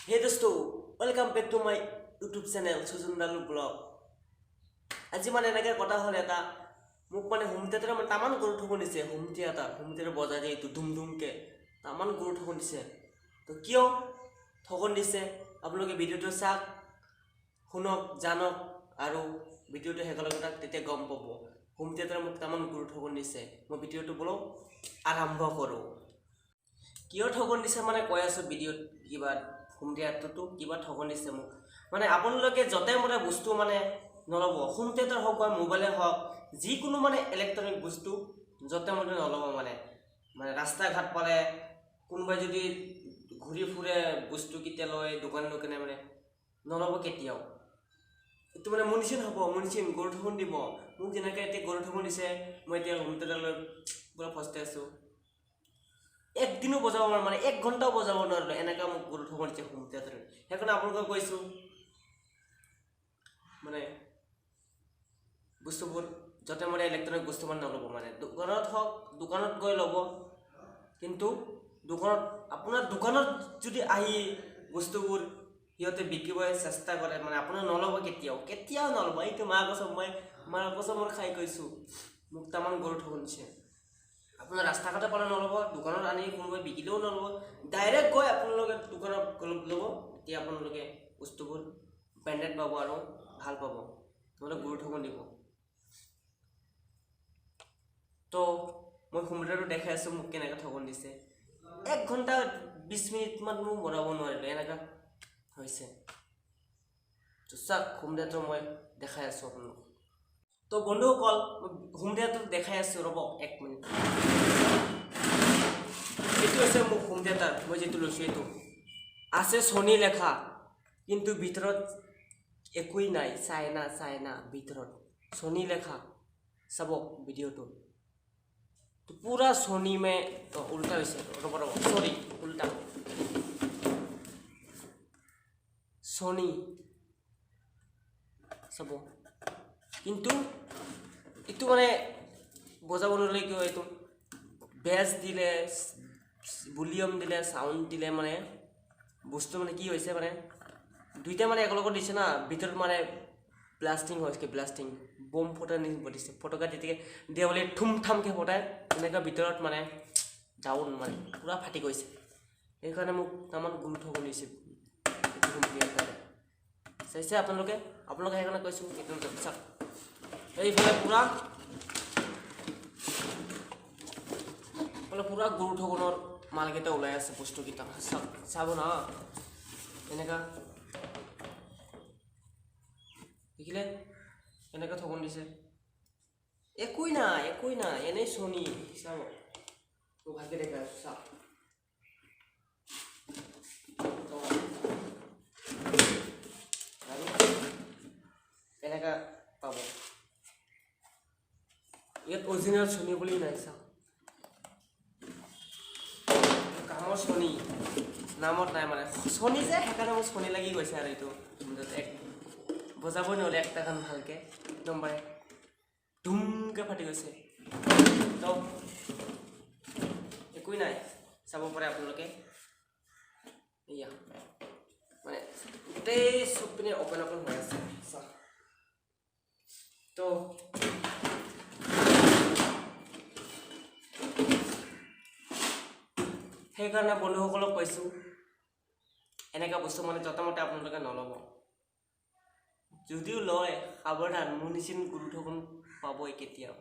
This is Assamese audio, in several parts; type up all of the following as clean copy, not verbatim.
Hey dosto, welcome back to my YouTube channel Susan Dalu Blog. আজি মানে এনেকৈ কথা হ'ল এটা মোক মানে হোম থিয়েটাৰে মানে তামান গৰু ঠগন দিছে হোম থিয়েটাৰ বজাই দিয়ে এইটো ধুমধুমকৈ তামান গৰু ঠগন দিছে তো কিয় ঠগন দিছে আপোনালোকে ভিডিঅ'টো চাওক শুনক জানক আৰু ভিডিঅ'টো শেষলৈকে তাক তেতিয়া গম পাব হোম থিয়েটাৰে মোক তামান গৰু ঠগন দিছে মই ভিডিঅ'টো বলক আৰম্ভ কৰোঁ কিয় ঠগন দিছে মানে কৈ আছোঁ ভিডিঅ'ত কিবা হোম থিয়েটাৰটো কিবা ঠগন দিছে মোক মানে আপোনালোকে য'তে মতে বস্তু মানে নল'ব হোম থিয়েটাৰ হওক বা মোবাইলে হওক যিকোনো মানে ইলেক্ট্ৰনিক বস্তু য'তে মতে নল'ব মানে ৰাস্তা ঘাট পালে কোনোবাই যদি ঘূৰি ফুৰে বস্তু কেতিয়া লয় দোকানে মানে নল'ব কেতিয়াও এইটো মানে মুনিচিন হ'ব মুনিচিন গৰু ঠগন দিব মোক যেনেকৈ এতিয়া গৰু ঠগন দিছে মই এতিয়া হোম থিয়েটাৰলৈ পূৰা ফচাই আছোঁ একদিনো বজাব মানে 1 ঘণ্টাও বজাব নোৱাৰিলোঁ এনেকৈ মোক গৰু ঠগন দিছে হোম থিয়েটাৰত সেইকাৰণে আপোনালোকক কৈছোঁ মানে বস্তুবোৰ য'তে মতে ইলেক্ট্ৰনিক বস্তু মানে নল'ব মানে দোকানত হওক দোকানত গৈ ল'ব কিন্তু দোকানত আপোনাৰ দোকানত যদি আহি বস্তুবোৰ সিহঁতে বিকিবলৈ চেষ্টা কৰে মানে আপোনাৰ নল'ব কেতিয়াও নল'ব এইটো মাৰ কচম মই খাই কৈছোঁ মোক তামান গৰু ঠগন দিছে আপোনাৰ ৰাস্তা ঘাটে পালে নল'ব দোকানত আনি কোনোবাই বিকিলেও নল'ব ডাইৰেক্ট গৈ আপোনালোকে দোকানত ল'ব তেতিয়া আপোনালোকে বস্তুবোৰ ব্ৰেণ্ডেড পাব আৰু ভাল পাব নহ'লে গৰু ঠগন দিব তো মই হোম থিয়েটাৰটো দেখাই আছোঁ মোক কেনেকৈ ঠগন দিছে 1 ঘণ্টা 20 মিনিটমান মোক বনাব নোৱাৰিলোঁ এনেকুৱা হৈছে তো চাওক হোম থিয়েটাৰ মই দেখাই আছোঁ আপোনালোকক তো বন্ধুসকল মই হোম থিয়েটাৰ দেখাই আছোঁ ৰ'ব 1 মিনিট এইটো হৈছে মোক হোম থিয়েটাৰ মই যিটো লৈছোঁ এইটো আছে ছনী লেখা কিন্তু ভিতৰত একোই নাই চাইনা ভিতৰত ছনী লেখা চাব ভিডিঅ'টো তো পুৰা ছনী মে উল্টা হৈছে ৰ'ব চৰি উল্টা ছনী চাব কিন্তু এইটো মানে বজাব নোৱাৰিলে কিয় এইটো বেছ দিলে ভলিউম দিলে চাউণ্ড দিলে মানে বস্তু মানে কি হৈছে মানে দুইটা মানে একেলগত দিছে না ভিতৰত মানে ব্লাষ্টিং হৈছে ব্লাষ্টিং বম ফটাৰ নিচিনা দিছে ফটকা তেতিয়া দিয়া বুলি ঠুম ঠামকৈ ফটাই এনেকুৱা ভিতৰত মানে ডাউন মানে পূৰা ফাটি গৈছে সেইকাৰণে মোক তামান গৰু ঠগন দিছে চাইছে আপোনালোকে সেইকাৰণে কৈছোঁ এইটো চাওক এইফালে পূৰা গৰু ঠগনৰ মালকেইটা ওলাই আছে বস্তুকেইটা চাব না এনেকুৱা দেখিলে এনেকৈ ঠগন দিছে একোই নাই এনেই ছনী চাব তো ভালকৈ দেখা চাওক এনেকুৱা পাব ইয়াত অৰিজিনেল ছনী বুলি নাই চাওক কামৰ ছনী নামত নাই মানে ছনী যে সেইকাৰণে মোৰ ছনী লাগি গৈছে আৰু এইটো বজাবই নহ'লে একটা গান ভালকৈ একদম মানে ধুমকৈ ফাটি গৈছে তো একোই নাই চাব পাৰে আপোনালোকে এয়া মানে গোটেই চব পিনে অপেন হৈ আছে চাওক তো সেইকাৰণে বন্ধুসকলক কৈছোঁ এনেকুৱা বস্তু মানে যথামতে আপোনালোকে নল'ব যদিও লয় সাৱধান মোৰ নিচিনা গৰু ঠগন পাবই কেতিয়াও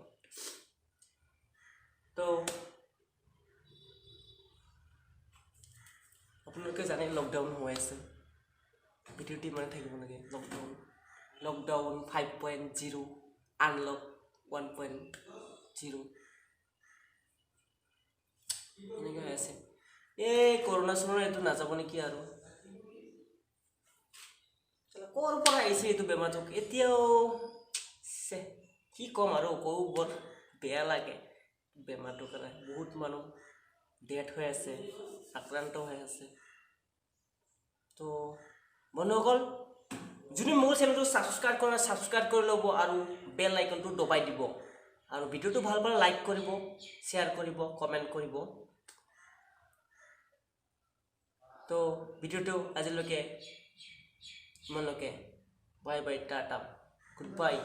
তো আপোনালোকে জানে লকডাউন হৈ আছে ভিডিঅ'টি মানে থাকিব লাগে লকডাউন 5.0 আনলক 1.0 এনেকৈ হৈ আছে এই কৰোণা চৰোণা এইটো নাযাব নেকি আৰু ক'ৰ পৰা আহিছে এইটো বেমাৰটো এতিয়াও কি ক'ম আৰু ক'ব বৰ বেয়া লাগে বেমাৰটোৰ কাৰণে বহুত মানুহ ডেথ হৈ আছে আক্ৰান্ত হৈ আছে তো বন্ধুসকল যদি মোৰ চেনেলটো ছাবস্ক্ৰাইব কৰি ল'ব আৰু বেল আইকনটো দবাই দিব আৰু ভিডিঅ'টো ভাল পালে লাইক কৰিব শ্বেয়াৰ কৰিব কমেণ্ট কৰিব তো ভিডিঅ'টো আজিলৈকে ইমানলৈকে bye bye Tata good bye